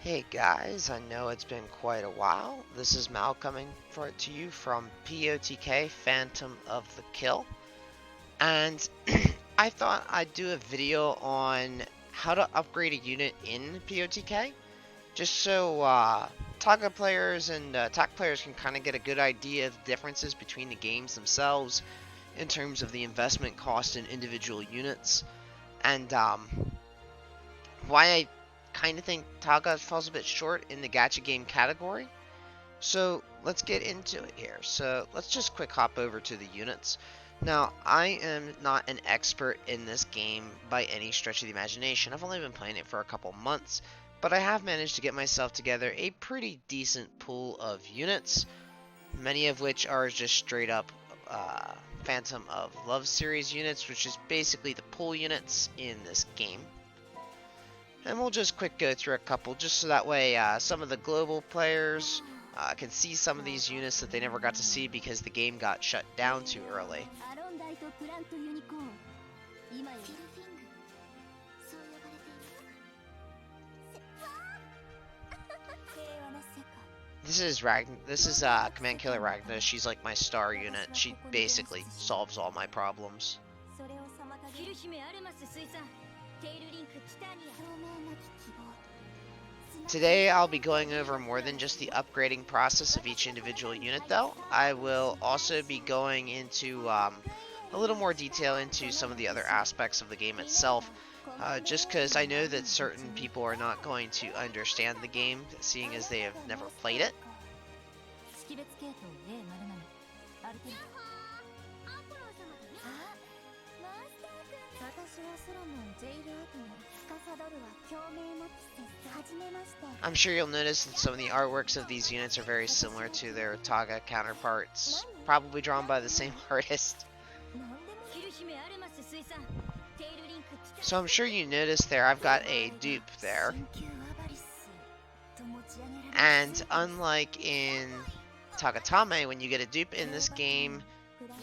Hey guys, I know it's been quite a while. This is Mal coming to you from PotK, Phantom of the Kill. And I thought I'd do a video on how to upgrade a unit in PotK, just so Taga players and TAC players can kind of get a good idea of the differences between the games themselves in terms of the investment cost in individual units. And why I kind of think Taga falls a bit short in the gacha game category. So let's get into it here. So let's just quick hop over to the units. Now, I am not an expert in this game by any stretch of the imagination. I've only been playing it for a couple months, but I have managed to get myself together a pretty decent pool of units, many of which are just straight up Phantom of Love series units, which is basically the pool units in this game. And we'll just quick go through a couple, just so that way some of the global players can see some of these units that they never got to see because the game got shut down too early. This is Command Killer Ragna. She's like my star unit. She basically solves all my problems. Today I'll be going over more than just the upgrading process of each individual unit though. I will also be going into a little more detail into some of the other aspects of the game itself. Just because I know that certain people are not going to understand the game, seeing as they have never played it. I'm sure you'll notice that some of the artworks of these units are very similar to their Taga counterparts, probably drawn by the same artist. So I'm sure you noticed there I've got a dupe there. And unlike in Tagatame, when you get a dupe in this game,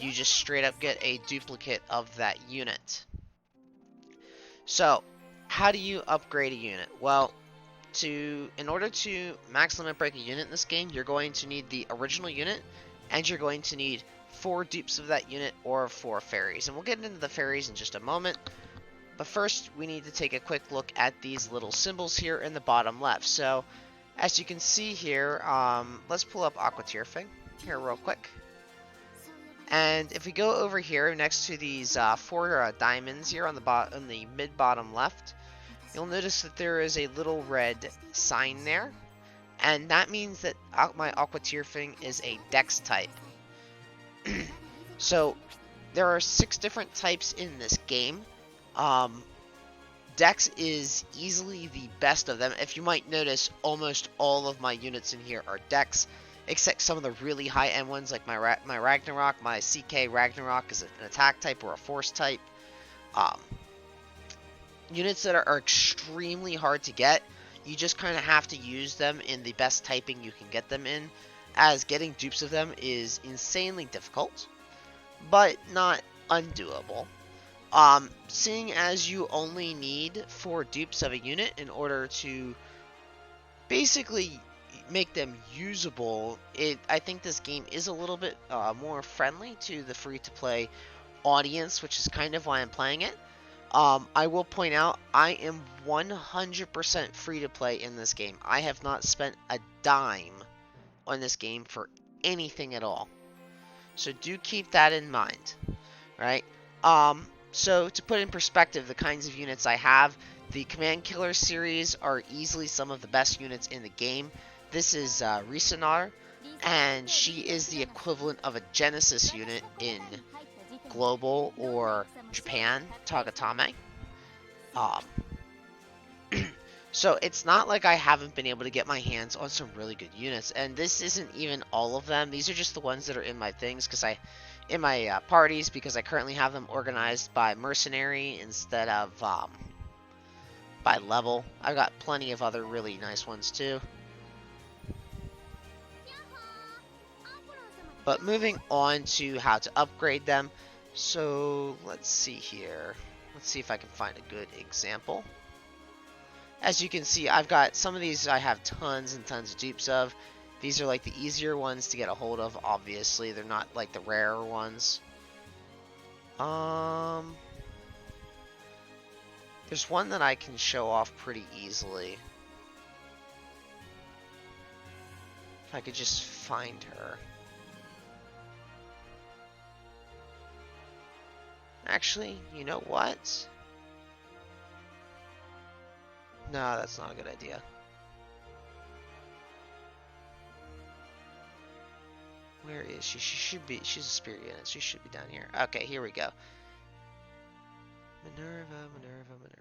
you just straight up get a duplicate of that unit. So, how do you upgrade a unit? Well, in order to max limit break a unit in this game, you're going to need the original unit, and you're going to need 4 dupes of that unit or 4 fairies. And we'll get into the fairies in just a moment. But first, we need to take a quick look at these little symbols here in the bottom left. So, as you can see here, let's pull up Aqua Tearfing here real quick. And if we go over here next to these 4 diamonds here on the mid-bottom left, you'll notice that there is a little red sign there. And that means that my Aqua Tearfing is a Dex type. So, there are 6 different types in this game. Dex is easily the best of them. If you might notice, almost all of my units in here are Dex, except some of the really high-end ones like my Ragnarok. My CK Ragnarok is an attack type or a force type. Units that are extremely hard to get, you just kind of have to use them in the best typing you can get them in, as getting dupes of them is insanely difficult, but not undoable. Seeing as you only need 4 dupes of a unit in order to basically make them usable, I think this game is a little bit more friendly to the free-to-play audience, which is kind of why I'm playing it. I will point out, I am 100% free-to-play in this game. I have not spent a dime on this game for anything at all. So do keep that in mind, right? So to put in perspective the kinds of units I have, the Command Killer series are easily some of the best units in the game. This is Risanar, and she is the equivalent of a Genesis unit in Global or Japan Tagatame. So it's not like I haven't been able to get my hands on some really good units, and this isn't even all of them. These are just the ones that are in my things in my parties, because I currently have them organized by mercenary instead of by level. I've got plenty of other really nice ones too. But moving on to how to upgrade them. So let's see here. Let's see if I can find a good example. As you can see, I've got some of these I have tons and tons of dupes of. These are like the easier ones to get a hold of, obviously. They're not like the rarer ones. There's one that I can show off pretty easily. If I could just find her. Actually, you know what? No, that's not a good idea. Where is she? She should be. She's a spirit unit. She should be down here. Okay, here we go. Minerva, Minerva, Minerva.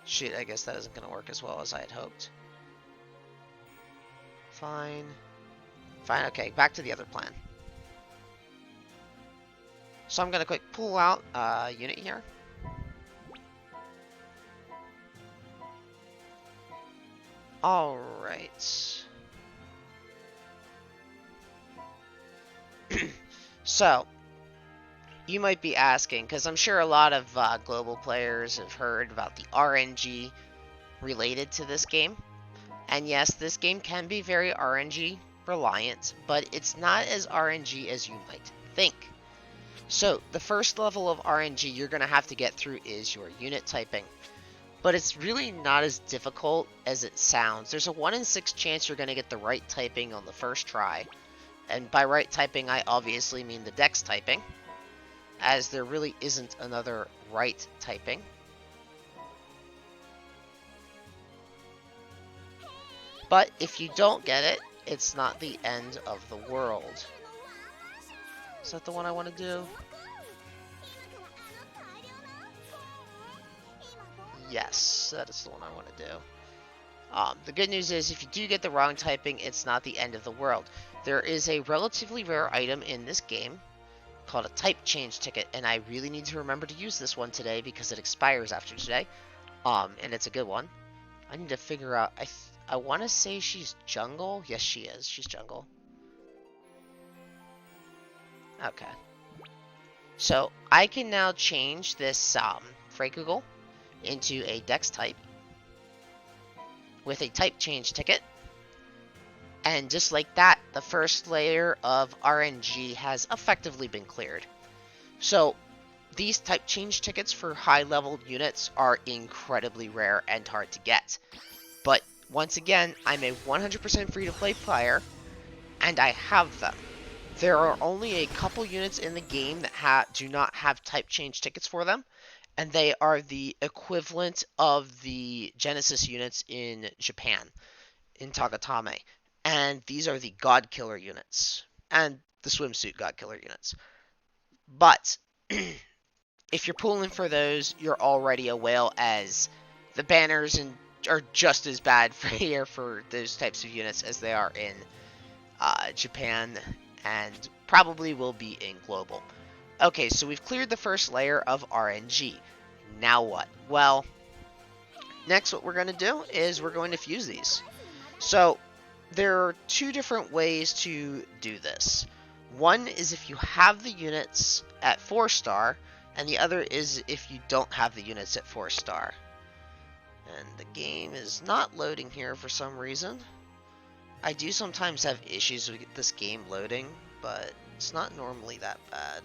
Shit, I guess that isn't going to work as well as I had hoped. Fine. Fine, okay, back to the other plan. So I'm going to quick pull out a unit here. Alright. So, you might be asking, because I'm sure a lot of global players have heard about the RNG related to this game. And yes, this game can be very RNG reliant, but it's not as RNG as you might think. So, the first level of RNG you're going to have to get through is your unit typing. But it's really not as difficult as it sounds. There's a 1 in 6 chance you're going to get the right typing on the first try. And by right typing, I obviously mean the dex typing, as there really isn't another right typing. But if you don't get it, it's not the end of the world. Is that the one I want to do? Yes, that is the one I want to do. The good news is, if you do get the wrong typing, it's not the end of the world. There is a relatively rare item in this game called a type change ticket, and I really need to remember to use this one today because it expires after today. And it's a good one. I need to figure out. I want to say she's jungle. Yes, she is. She's jungle. Okay. So I can now change this Freykugle into a dex type with a type change ticket. And just like that, the first layer of RNG has effectively been cleared. So these type change tickets for high level units are incredibly rare and hard to get. But once again, I'm a 100% free to play player, and I have them. There are only a couple units in the game that do not have type change tickets for them, and they are the equivalent of the Genesis units in Japan, in Tagatame. And these are the God Killer units, and the swimsuit God Killer units. But if you're pulling for those, you're already a whale, as the banners are just as bad for here for those types of units as they are in Japan, and probably will be in global. Okay, so we've cleared the first layer of RNG. Now what? Well, next what we're going to do is we're going to fuse these. So there are two different ways to do this. One is if you have the units at 4-star, and the other is if you don't have the units at 4-star. And the game is not loading here for some reason. I do sometimes have issues with this game loading, but it's not normally that bad.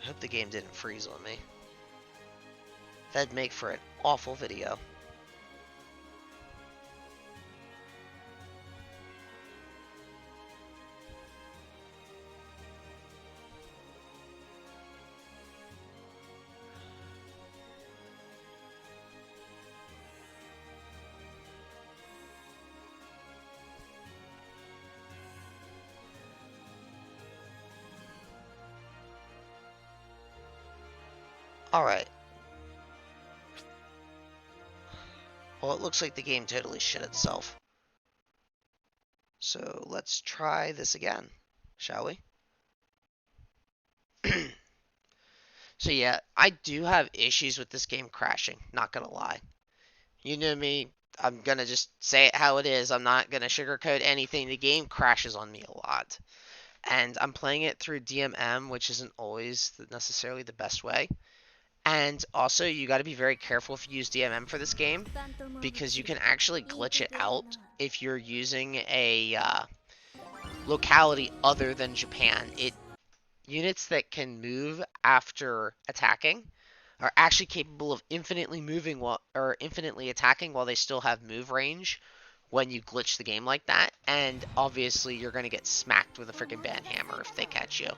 I hope the game didn't freeze on me. That'd make for an awful video. Alright. Well, it looks like the game totally shit itself. So let's try this again, shall we? So yeah, I do have issues with this game crashing, not gonna lie. You know me, I'm gonna just say it how it is. I'm not gonna sugarcoat anything. The game crashes on me a lot. and I'm playing it through DMM, which isn't always necessarily the best way. And also, you got to be very careful if you use DMM for this game, because you can actually glitch it out if you're using a locality other than Japan. Units that can move after attacking are actually capable of infinitely moving or infinitely attacking while they still have move range when you glitch the game like that. And obviously, you're going to get smacked with a freaking band hammer if they catch you.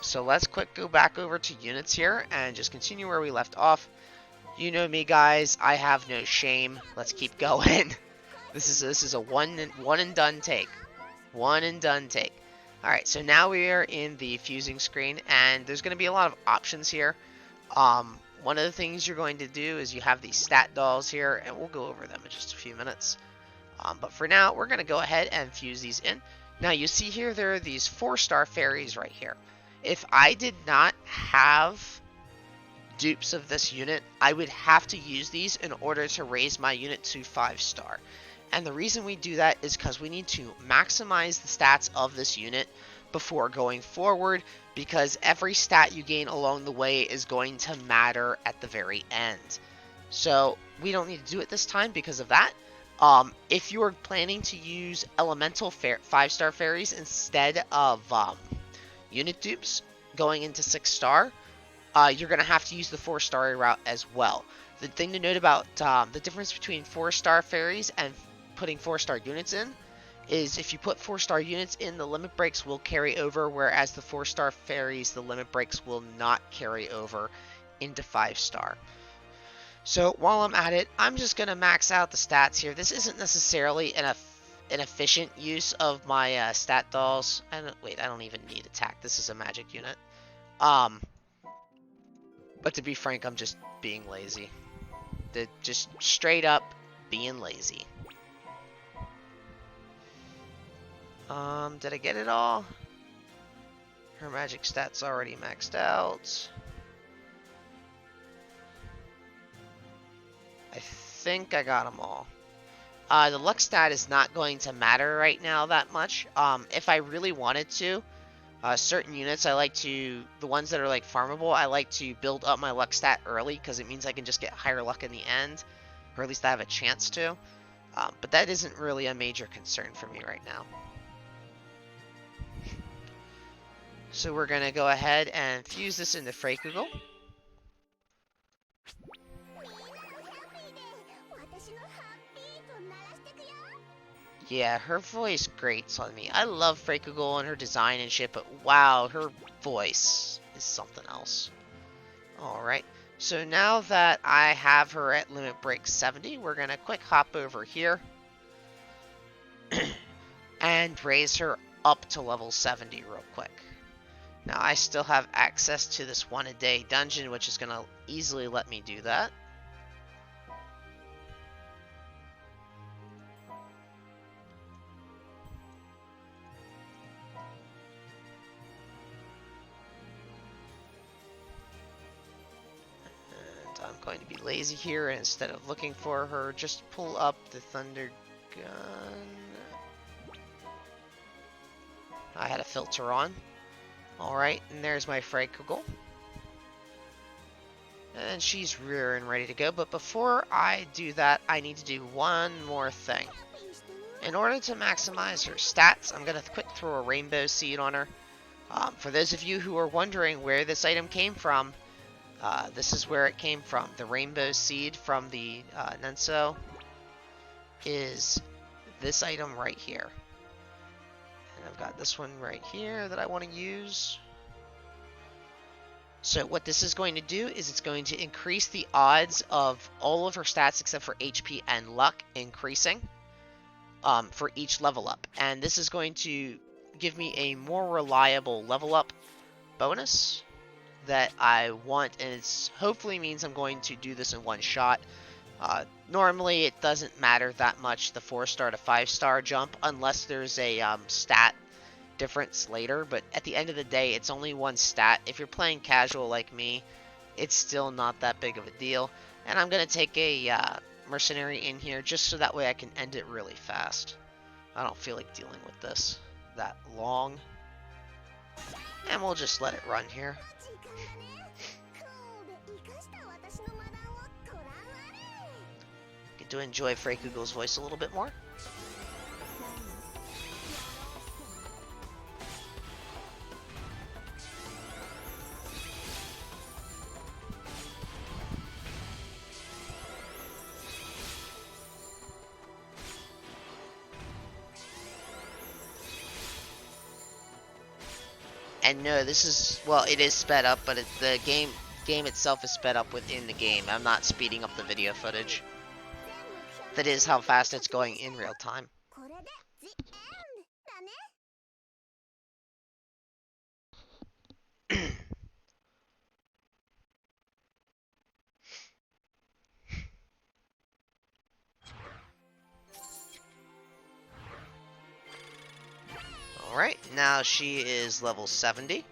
So let's quick go back over to units here and just continue where we left off. You know me, guys. I have no shame. Let's keep going. This is a one and done take. One and done take. Alright, so now we are in the fusing screen, and there's going to be a lot of options here. One of the things you're going to do is you have these stat dolls here, and we'll go over them in just a few minutes. But for now, we're going to go ahead and fuse these in. Now, you see here, there are these 4-star fairies right here. If I did not have dupes of this unit, I would have to use these in order to raise my unit to 5-star. And the reason we do that is because we need to maximize the stats of this unit before going forward, because every stat you gain along the way is going to matter at the very end. So we don't need to do it this time because of that. If you're planning to use elemental 5-star fairies instead of unit dupes going into 6-star, you're going to have to use the 4-star route as well. The thing to note about the difference between 4-star fairies and putting 4-star units in is if you put 4-star units in, the limit breaks will carry over, whereas the 4-star fairies, the limit breaks will not carry over into 5-star. So while I'm at it, I'm just going to max out the stats here. This isn't necessarily an efficient use of my stat dolls. Wait, I don't even need attack. This is a magic unit. But to be frank, I'm just being lazy. Just straight up being lazy. Did I get it all? Her magic stat's already maxed out. I think I got them all. The luck stat is not going to matter right now that much. If I really wanted to, certain units the ones that are like farmable, I like to build up my luck stat early because it means I can just get higher luck in the end, or at least I have a chance to. But that isn't really a major concern for me right now. So we're going to go ahead and fuse this into Freikugel. Yeah, her voice grates on me. I love Freikugel and her design and shit, but wow, her voice is something else. Alright, so now that I have her at limit break 70, we're going to quick hop over here and raise her up to level 70 real quick. Now, I still have access to this 1-a-day dungeon, which is going to easily let me do that. And I'm going to be lazy here, and instead of looking for her, just pull up the Thunder Gun. I had a filter on. Alright, and there's my Freikugel. And she's rear and ready to go, but before I do that, I need to do one more thing. In order to maximize her stats, I'm going to quick throw a rainbow seed on her. For those of you who are wondering where this item came from, this is where it came from. The rainbow seed from the Nenso is this item right here. And I've got this one right here that I want to use. So what this is going to do is it's going to increase the odds of all of her stats except for HP and luck increasing for each level up. And this is going to give me a more reliable level up bonus that I want, and it hopefully means I'm going to do this in one shot. Normally it doesn't matter that much, the 4-star to 5-star jump, unless there's a stat difference later, but at the end of the day, it's only one stat. If you're playing casual like me, it's still not that big of a deal. And I'm going to take a mercenary in here just so that way I can end it really fast. I don't feel like dealing with this that long. And we'll just let it run here. Get to enjoy Freikugel's voice a little bit more. And no, this is, well, it is sped up, but the game itself is sped up within the game. I'm not speeding up the video footage. That is how fast it's going in real time. Alright, now she is level 70.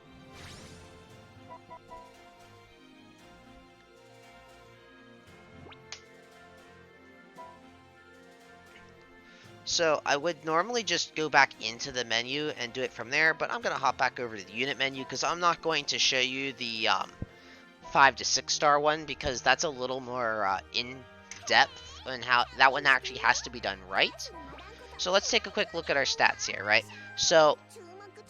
So I would normally just go back into the menu and do it from there, but I'm going to hop back over to the unit menu because I'm not going to show you the 5 to 6 star one because that's a little more in-depth and how that one actually has to be done right. So let's take a quick look at our stats here, right? So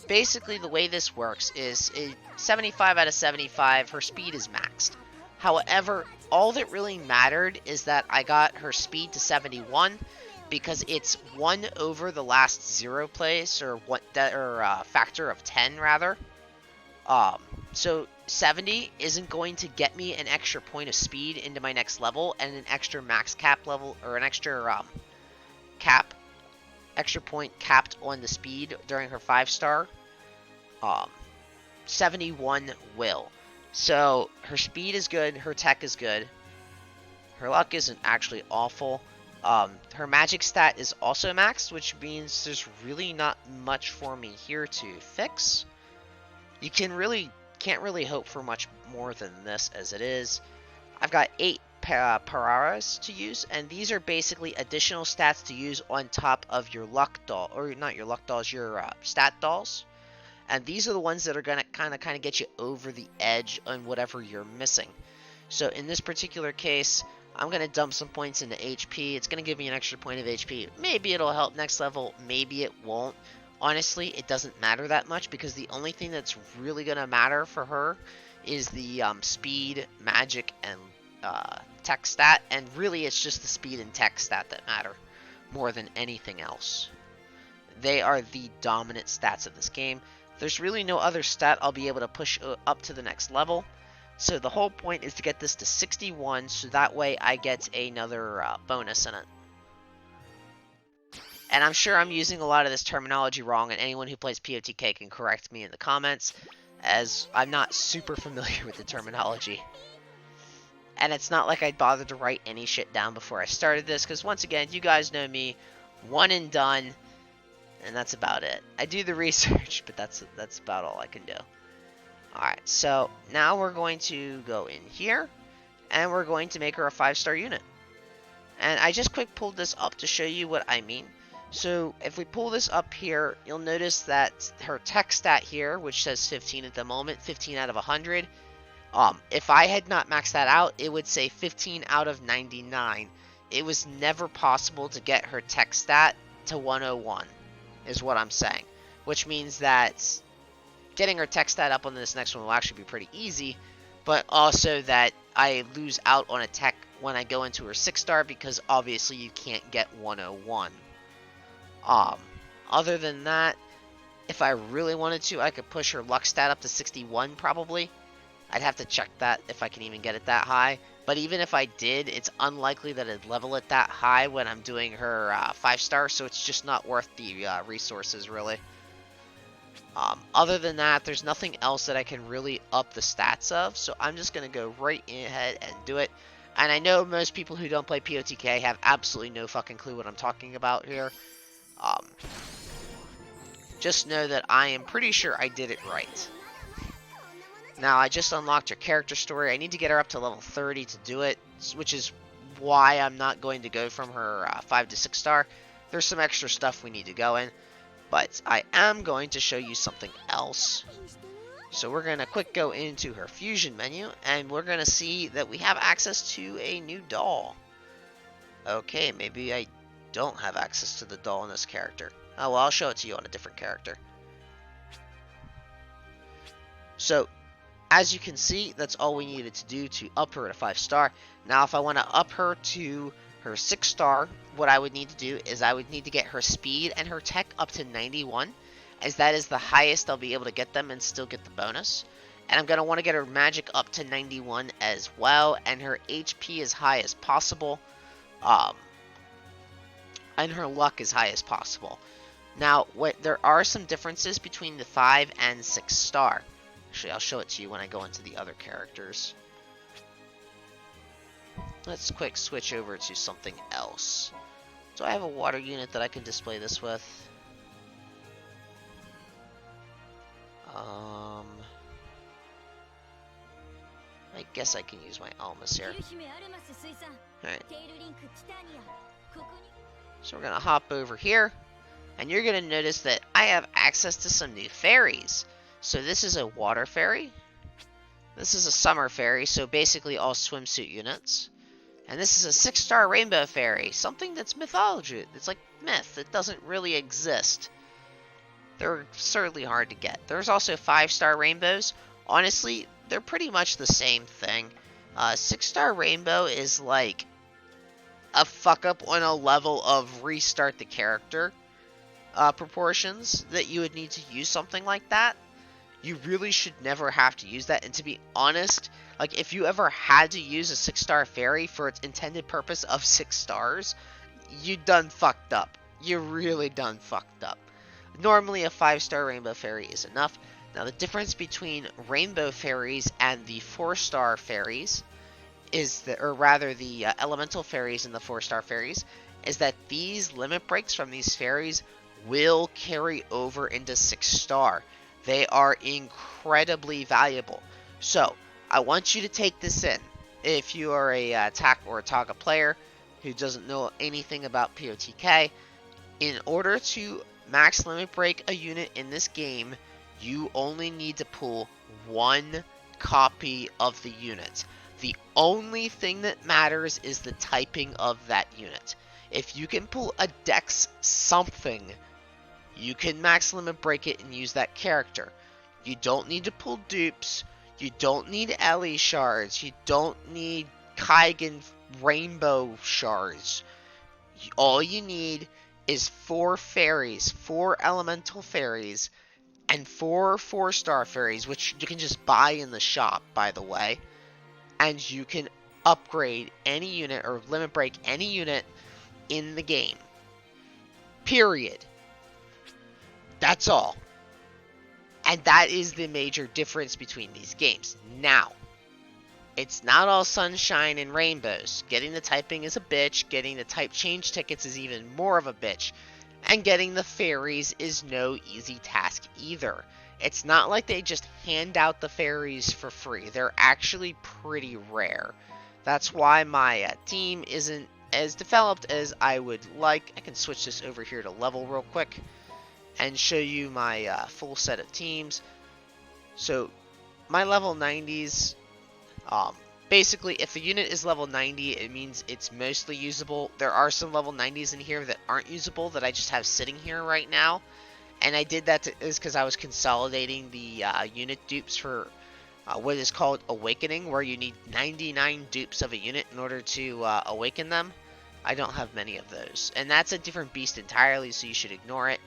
basically the way this works is 75 out of 75, her speed is maxed. However, all that really mattered is that I got her speed to 71 because it's 1 over the last 0 place, or factor of 10 rather. So 70 isn't going to get me an extra point of speed into my next level and an extra max cap level, or an extra extra point capped on the speed during her 5-star. 71 will. So her speed is good, her tech is good, her luck isn't actually awful. Her magic stat is also maxed, which means there's really not much for me here to fix. You can't really hope for much more than this as it is. I've got 8 Pararas to use, and these are basically additional stats to use on top of your luck doll, or not your luck dolls, your stat dolls. And these are the ones that are gonna kind of get you over the edge on whatever you're missing. So in this particular case, I'm going to dump some points into HP. It's going to give me an extra point of HP. Maybe it'll help next level. Maybe it won't. Honestly, it doesn't matter that much because the only thing that's really going to matter for her is the speed, magic, and tech stat. And really, it's just the speed and tech stat that matter more than anything else. They are the dominant stats of this game. There's really no other stat I'll be able to push up to the next level. So the whole point is to get this to 61, so that way I get another bonus in it. And I'm sure I'm using a lot of this terminology wrong, and anyone who plays PotK can correct me in the comments, as I'm not super familiar with the terminology. And it's not like I'd bothered to write any shit down before I started this, because once again, you guys know me, one and done, and that's about it. I do the research, but that's about all I can do. Alright, so now we're going to go in here, and we're going to make her a 5-star unit. And I just quick pulled this up to show you what I mean. So if we pull this up here, you'll notice that her tech stat here, which says 15 at the moment, 15 out of 100. If I had not maxed that out, it would say 15 out of 99. It was never possible to get her tech stat to 101, is what I'm saying. Which means that getting her tech stat up on this next one will actually be pretty easy, but also that I lose out on a tech when I go into her 6-star because obviously you can't get 101. Other than that, if I really wanted to, I could push her luck stat up to 61 probably. I'd have to check that if I can even get it that high. But even if I did, it's unlikely that I'd level it that high when I'm doing her 5-star, so it's just not worth the resources really. Other than that, there's nothing else that I can really up the stats of, so I'm just going to go right ahead and do it. And I know most people who don't play PotK have absolutely no fucking clue what I'm talking about here. Just know that I am pretty sure I did it right. Now, I just unlocked her character story. I need to get her up to level 30 to do it, which is why I'm not going to go from her 5 to 6 star. There's some extra stuff we need to go in. But I am going to show you something else. So we're going to quick go into her fusion menu, and we're going to see that we have access to a new doll. Okay, maybe I don't have access to the doll in this character. Oh, well, I'll show it to you on a different character. So, as you can see, that's all we needed to do to up her to 5-star. Now, if I want to up her to her 6-star, what I would need to do is I would need to get her speed and her tech up to 91, as that is the highest I'll be able to get them and still get the bonus. And I'm going to want to get her magic up to 91 as well, and her HP as high as possible, and her luck as high as possible. Now, there are some differences between the 5 and 6-star. Actually, I'll show it to you when I go into the other characters. Let's quick switch over to something else. Do I have a water unit that I can display this with? I guess I can use my Almas here. Alright. So we're going to hop over here, and you're going to notice that I have access to some new fairies. So this is a water fairy. This is a summer fairy, so basically all swimsuit units. And this is a 6-star rainbow fairy, something that's mythology. It's like myth. It doesn't really exist. They're certainly hard to get. There's also 5-star rainbows. Honestly, they're pretty much the same thing. 6-star rainbow is like a fuck up on a level of restart the character proportions that you would need to use something like that. You really should never have to use that. And to be honest, like if you ever had to use a 6-star fairy for its intended purpose of 6 stars, you done fucked up. You really done fucked up. Normally a 5-star rainbow fairy is enough. Now the difference between rainbow fairies and the 4-star fairies is that, or rather the elemental fairies and the 4-star fairies, is that these limit breaks from these fairies will carry over into 6-star. They are incredibly valuable. So I want you to take this in. If you are a TAC or a Taga player who doesn't know anything about PotK, in order to max limit break a unit in this game, you only need to pull 1 copy of the unit. The only thing that matters is the typing of that unit. If you can pull a Dex something, you can max limit break it and use that character. You don't need to pull dupes. You don't need Ellie shards. You don't need Kaigan rainbow shards. All you need is 4 fairies, 4 elemental fairies, and 4 4-star fairies, which you can just buy in the shop, by the way. And you can upgrade any unit or limit break any unit in the game. Period. That's all. And that is the major difference between these games. Now, it's not all sunshine and rainbows. Getting the typing is a bitch. Getting the type change tickets is even more of a bitch. And getting the fairies is no easy task either. It's not like they just hand out the fairies for free. They're actually pretty rare. That's why my team isn't as developed as I would like. I can switch this over here to level real quick and show you my full set of teams. So my level 90s, basically if a unit is level 90, it means it's mostly usable. There are some level 90s in here that aren't usable that I just have sitting here right now. And I did that is because I was consolidating the unit dupes for what is called Awakening, where you need 99 dupes of a unit in order to awaken them. I don't have many of those. And that's a different beast entirely, so you should ignore it.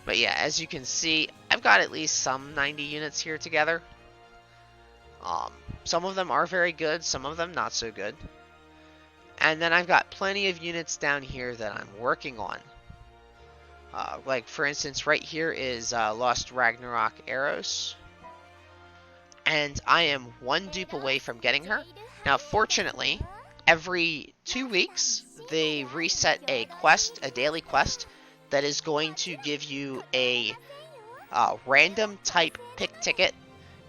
But yeah, as you can see, I've got at least some 90 units here together. Some of them are very good, some of them not so good. And then I've got plenty of units down here that I'm working on. Like, for instance, right here is Lost Ragnarok Eros. And I am 1 dupe away from getting her. Now, fortunately, every 2 weeks, they reset a quest, a daily quest, that is going to give you a random type pick ticket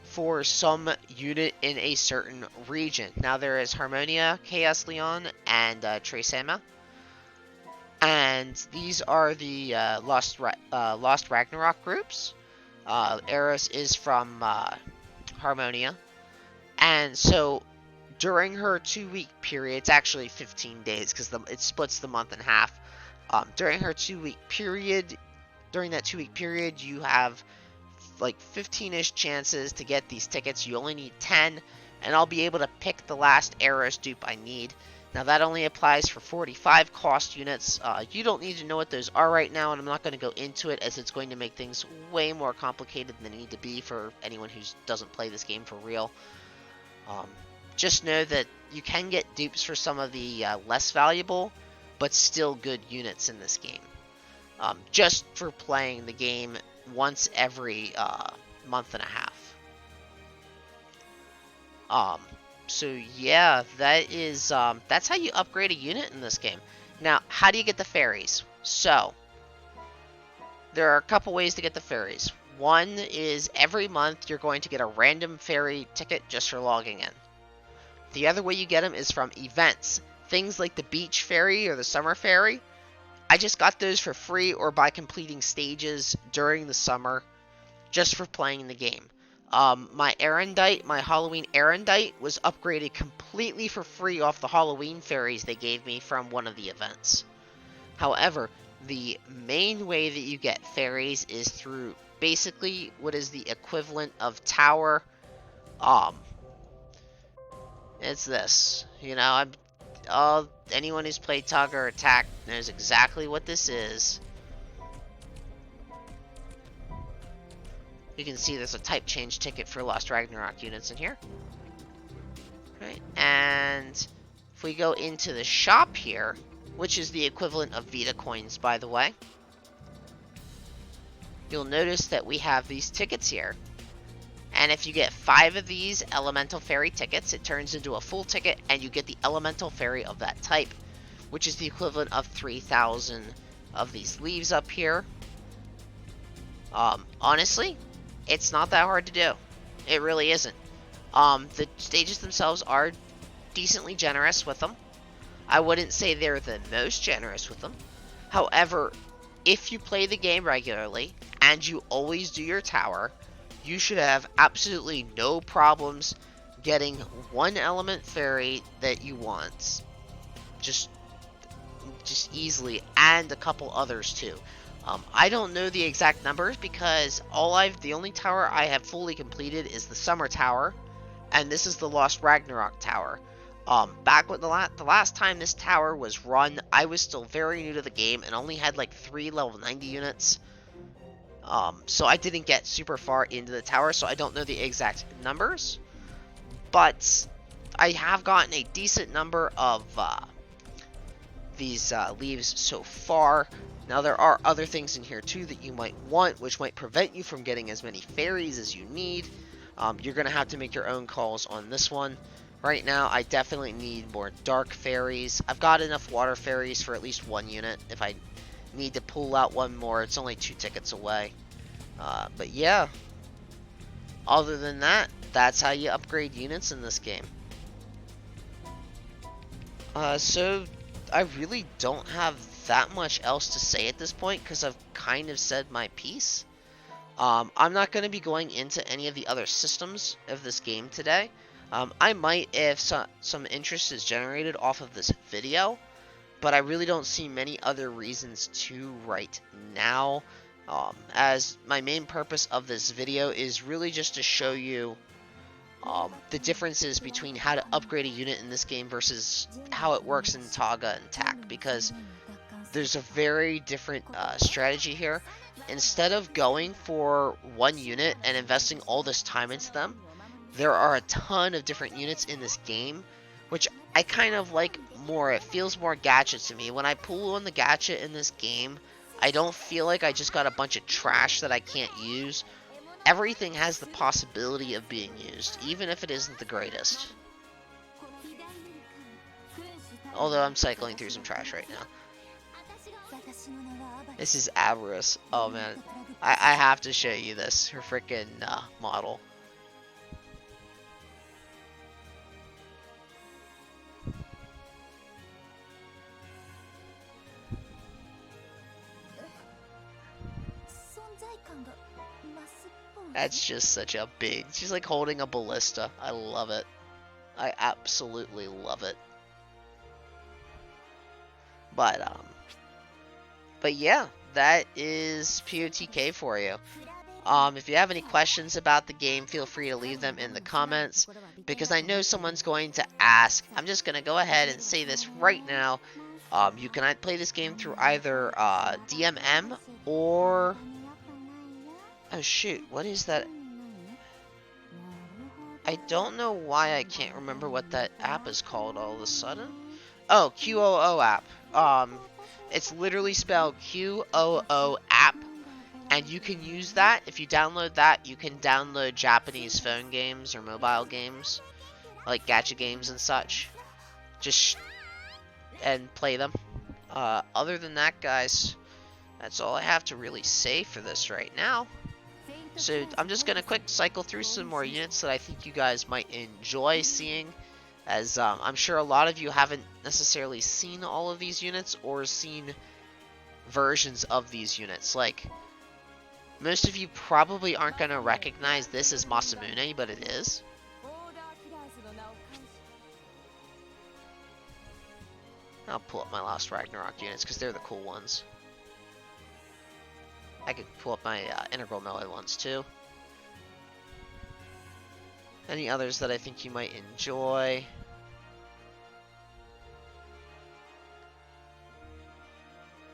for some unit in a certain region. Now, there is Harmonia, Chaos Leon, and Trisema. And And these are the Lost Ragnarok groups. Eris is from Harmonia, and so during her 2 week period, it's actually 15 days because it splits the month in half. During her 2 week period, during that 2 week period, you have like 15-ish chances to get these tickets. You only need 10, and I'll be able to pick the last Eris dupe I need. Now that only applies for 45 cost units. You don't need to know what those are right now, and I'm not going to go into it as it's going to make things way more complicated than they need to be for anyone who doesn't play this game for real. Just know that you can get dupes for some of the less valuable, but still good units in this game. Just for playing the game once every month and a half. So yeah, that's how you upgrade a unit in this game. Now, how do you get the fairies? So, there are a couple ways to get the fairies. One is every month you're going to get a random fairy ticket just for logging in. The other way you get them is from events. Things like the beach fairy or the summer fairy. I just got those for free or by completing stages during the summer just for playing the game. My Halloween Erendite was upgraded completely for free off the Halloween fairies they gave me from one of the events. However, the main way that you get fairies is through basically what is the equivalent of tower. It's this. Anyone who's played Taga or Attack knows exactly what this is. You can see there's a type change ticket for Lost Ragnarok units in here. Right, and if we go into the shop here, which is the equivalent of Vita coins, by the way, you'll notice that we have these tickets here. And if you get 5 of these Elemental Fairy tickets, it turns into a full ticket, and you get the Elemental Fairy of that type, which is the equivalent of 3,000 of these leaves up here. Honestly, it's not that hard to do. It really isn't. The stages themselves are decently generous with them. I wouldn't say they're the most generous with them. However, if you play the game regularly, and you always do your tower, you should have absolutely no problems getting one element fairy that you want. Just easily, and a couple others too. I don't know the exact numbers because the only tower I have fully completed is the Summer Tower, and this is the Lost Ragnarok Tower. Back when the last time this tower was run, I was still very new to the game and only had like 3 level 90 units. So I didn't get super far into the tower, so I don't know the exact numbers. But I have gotten a decent number of these leaves so far. Now there are other things in here too that you might want, which might prevent you from getting as many fairies as you need. You're going to have to make your own calls on this one. Right now, I definitely need more dark fairies. I've got enough water fairies for at least 1 unit. If I need to pull out one more, it's only 2 tickets away. But yeah, other than that, that's how you upgrade units in this game. So I really don't have that much else to say at this point because I've kind of said my piece. I'm not going to be going into any of the other systems of this game today. I might if some interest is generated off of this video, but I really don't see many other reasons to right now, as my main purpose of this video is really just to show you the differences between how to upgrade a unit in this game versus how it works in Taga and TAC, because there's a very different strategy here. Instead of going for one unit and investing all this time into them, there are a ton of different units in this game, which I kind of like more. It feels more gadget to me. When I pull on the gadget in this game, I don't feel like I just got a bunch of trash that I can't use. Everything has the possibility of being used, even if it isn't the greatest. Although I'm cycling through some trash right now. This is Avarice. Oh man, I have to show you this. Her freaking model. That's just such a big... She's like holding a ballista. I love it. I absolutely love it. But yeah, that is POTK for you. If you have any questions about the game, feel free to leave them in the comments, because I know someone's going to ask. I'm just going to go ahead and say this right now. You can play this game through either DMM or... Oh shoot, what is that? I don't know why I can't remember what that app is called all of a sudden. Oh, QOO app. It's literally spelled QOO app. And you can use that. If you download that, you can download Japanese phone games or mobile games, like gacha games and such. And play them. Other than that, guys, that's all I have to really say for this right now. So I'm just going to quick cycle through some more units that I think you guys might enjoy seeing, as I'm sure a lot of you haven't necessarily seen all of these units or seen versions of these units. Like, most of you probably aren't going to recognize this as Masamune, but it is. I'll pull up my Lost Ragnarok units because they're the cool ones. I could pull up my Integral Melee ones too. Any others that I think you might enjoy?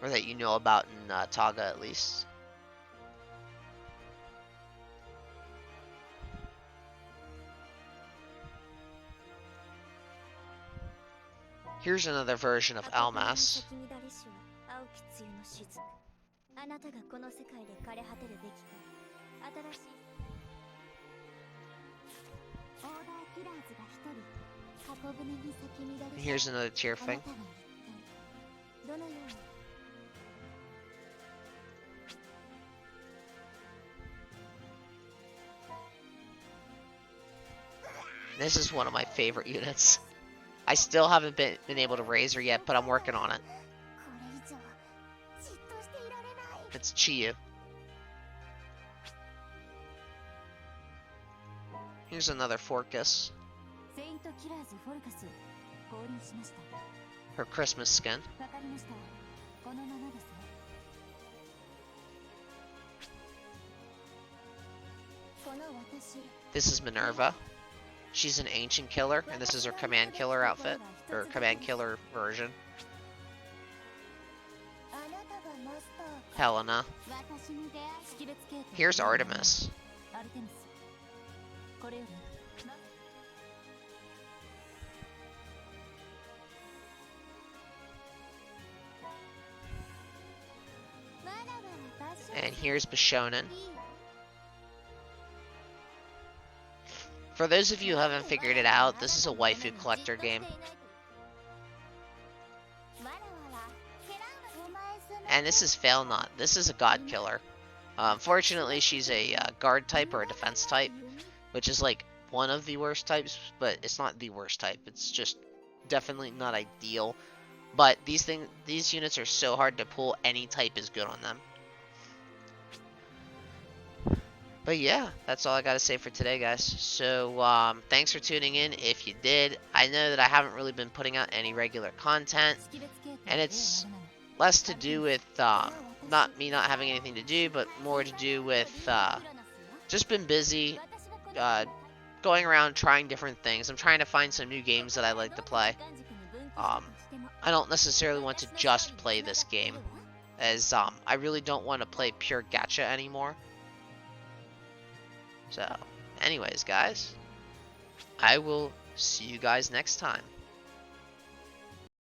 Or that you know about in Taga at least. Here's another version of Almas. And here's another tier thing. This is one of my favorite units. I still haven't been able to raise her yet, but I'm working on it. It's Chiyu. Here's another Forcus. Her Christmas skin. This is Minerva. She's an ancient killer, and this is her command killer outfit, or command killer version. Helena. Here's Artemis. And here's Bishonen. For those of you who haven't figured it out, this is a waifu collector game. And this is Failnaught. This is a god killer. Fortunately, she's a guard type or a defense type, which is like one of the worst types, but it's not the worst type. It's just definitely not ideal. But these units are so hard to pull, any type is good on them. But yeah, that's all I got to say for today, guys. So, thanks for tuning in if you did. I know that I haven't really been putting out any regular content, and it's less to do with not me not having anything to do, but more to do with just been busy going around trying different things. I'm trying to find some new games that I like to play. I don't necessarily want to just play this game, as I really don't want to play pure gacha anymore. So, anyways, guys, I will see you guys next time.